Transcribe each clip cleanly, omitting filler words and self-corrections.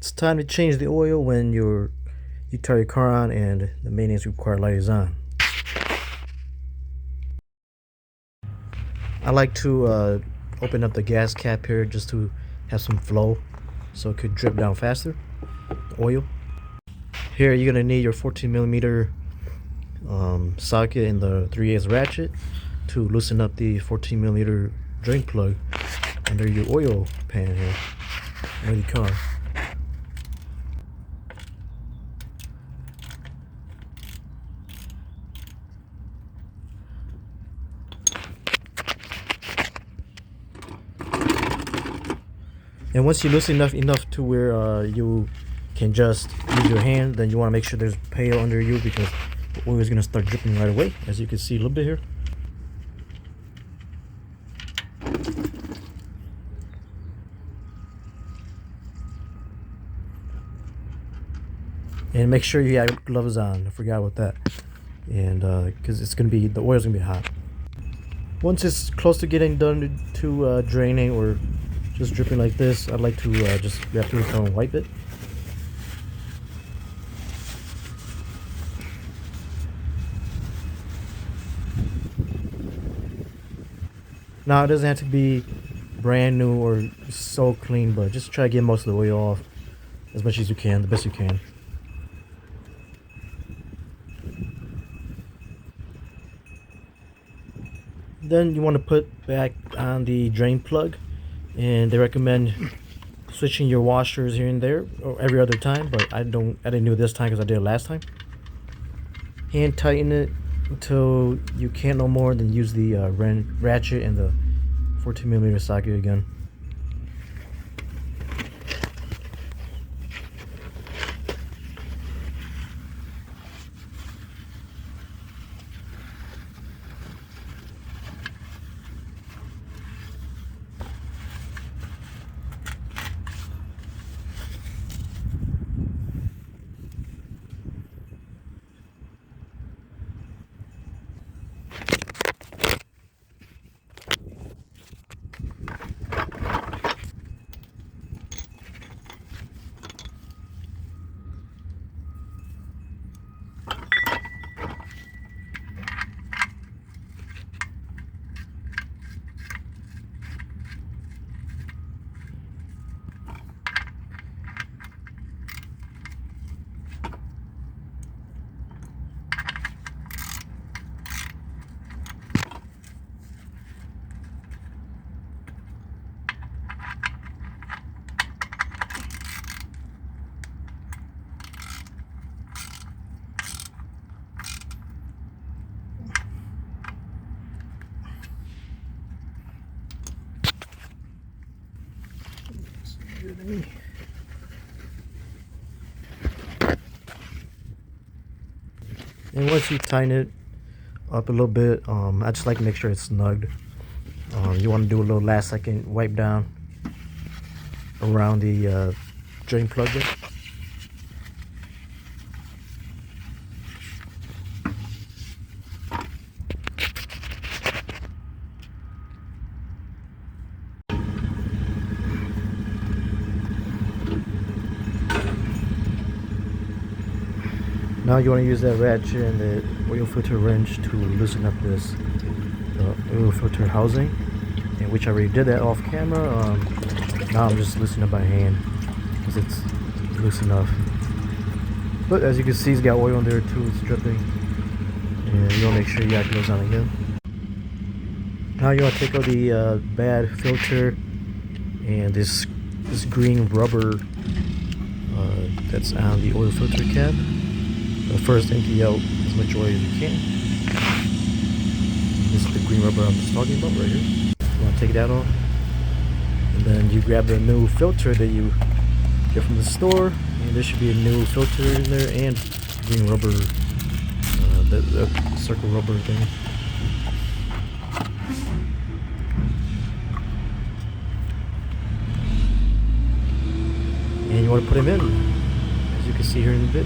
It's time to change the oil when you turn your car on and the maintenance required light is on. I like to open up the gas cap here just to have some flow so it could drip down faster, the oil. Here you're going to need your 14mm socket and the 3/8 ratchet to loosen up the 14mm drain plug under your oil pan here under the car. And once you loosen enough to where you can just use your hand, then you want to make sure there's pail under you because the oil is going to start dripping right away, as you can see a little bit here. And make sure you have gloves on. I forgot about that. And because it's going to be, the oil's going to be hot. Once it's close to getting done to draining or just dripping like this, I'd like to just grab through the phone and wipe it. Now it doesn't have to be brand new or so clean, but just try to get most of the oil off as much as you can, the best you can. Then you want to put back on the drain plug, and they recommend switching your washers here and there or every other time, but I didn't do it this time because I did it last time. Hand tighten it until you can't no more, then use the ratchet and the 14mm socket again. And once you tighten it up a little bit, I just like to make sure it's snugged. You want to do a little last second wipe down around the drain plug there. Now you want to use that ratchet and the oil filter wrench to loosen up this oil filter housing, and which I already did that off camera. Now I'm just loosening up by hand because it's loose enough. But as you can see, it's got oil in there too. It's dripping, and you want to make sure you got gloves on again. Now you want to take out the bad filter and this green rubber that's on the oil filter cap. First, empty out as much oil as you can. This is the green rubber I'm just talking about right here. You want to take that off, and then you grab the new filter that you get from the store, and there should be a new filter in there and green rubber, the circle rubber thing. And you want to put them in, as you can see here in a bit.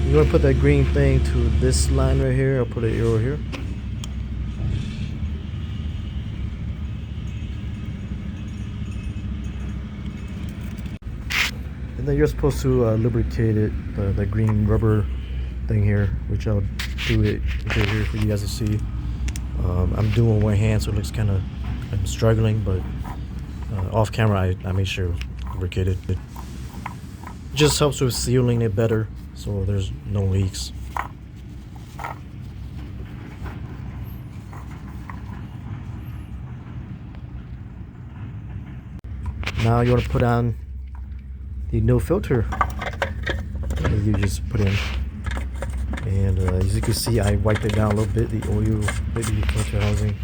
You want to put that green thing to this line right here. I'll put an arrow here. And then you're supposed to lubricate it, the green rubber thing here, which I'll do it right here for you guys to see. I'm doing one hand, so it looks kind of, I'm struggling, but off camera I made sure it was lubricated. It just helps with sealing it better, so there's no leaks. Now you want to put on the no filter that you just put in, and as you can see, I wiped it down a little bit, the oil, the filter housing.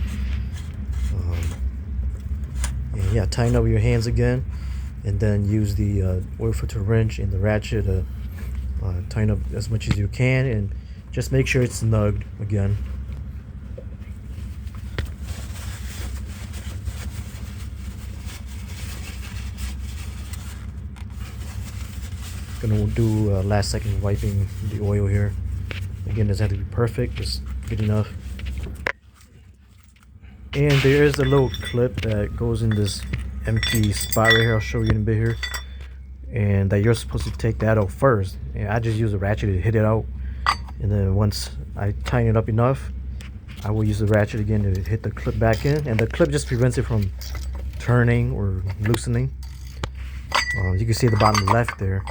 And yeah, tighten up your hands again, and then use the oil filter wrench and the ratchet to tighten up as much as you can, and just make sure it's snugged again. Gonna do last second wiping the oil here. Again, doesn't have to be perfect, just good enough. And there is a little clip that goes in this empty spot right here. I'll show you in a bit here. And that you're supposed to take that out first. And I just use a ratchet to hit it out. And then once I tighten it up enough, I will use the ratchet again to hit the clip back in. And the clip just prevents it from turning or loosening. You can see at the bottom left there,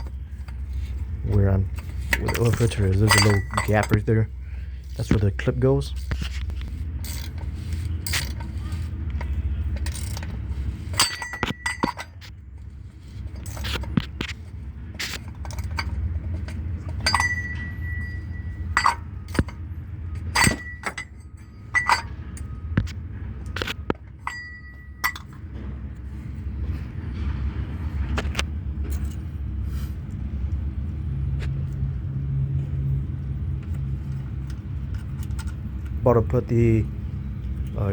where the oil filter is, there's a little gap right there. That's where the clip goes. About to put the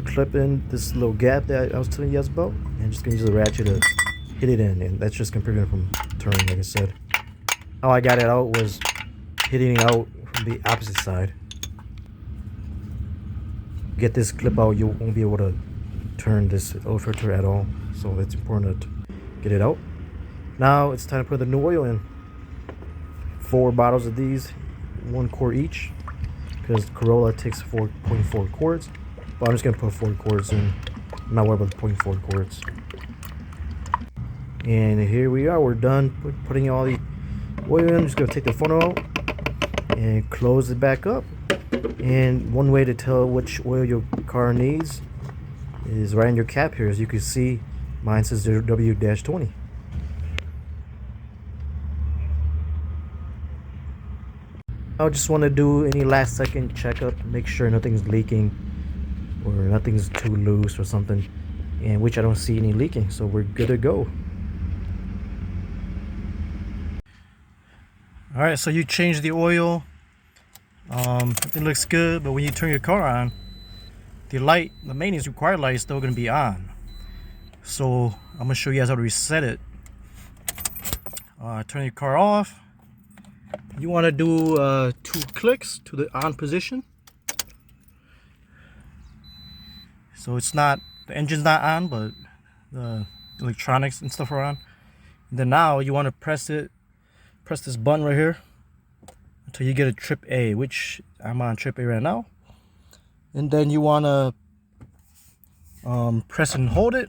clip in this little gap that I was telling you guys about, and just gonna use the ratchet to hit it in, and that's just gonna prevent it from turning, like I said. How I got it out was hitting it out from the opposite side. Get this clip out, you won't be able to turn this oil filter at all, so it's important to get it out. Now it's time to put the new oil in. 4 bottles of these, 1 quart each, because Corolla takes 4.4 quarts, but I'm just gonna put 4 quarts in. I'm not worried about the 0.4 quarts. And here we are, we're done putting all the oil in. I'm just gonna take the funnel out and close it back up. And one way to tell which oil your car needs is right in your cap here. As you can see, mine says W-20. I just want to do any last second checkup, make sure nothing's leaking or nothing's too loose or something, and which I don't see any leaking, so we're good to go. Alright, so you change the oil, everything looks good, but when you turn your car on, the light, the maintenance required light is still going to be on. So I'm going to show you guys how to reset it. Turn your car off. You want to do 2 clicks to the on position. So it's not, the engine's not on, but the electronics and stuff are on. And then now you want to press this button right here until you get a trip A, which I'm on trip A right now. And then you want to press and hold it.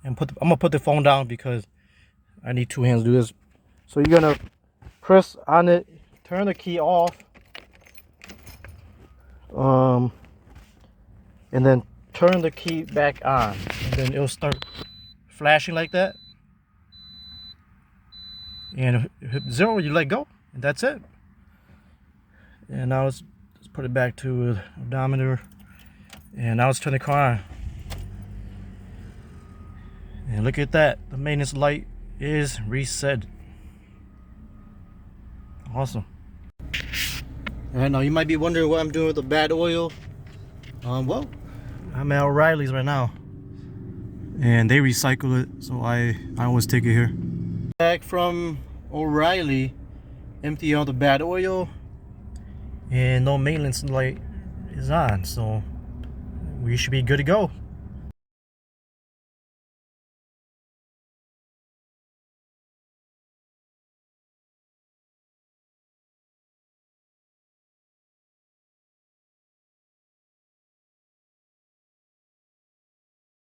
And I'm going to put the phone down because I need 2 hands to do this. So you're going to press on it, turn the key off, and then turn the key back on, and then it'll start flashing like that. And hit 0, you let go, and that's it. And now let's put it back to the odometer, and now let's turn the car on. And look at that, the maintenance light is reset. Awesome. Alright, now you might be wondering what I'm doing with the bad oil. Well, I'm at O'Reilly's right now, and they recycle it, so I always take it here. Back from O'Reilly, empty all the bad oil, and no maintenance light is on, so we should be good to go.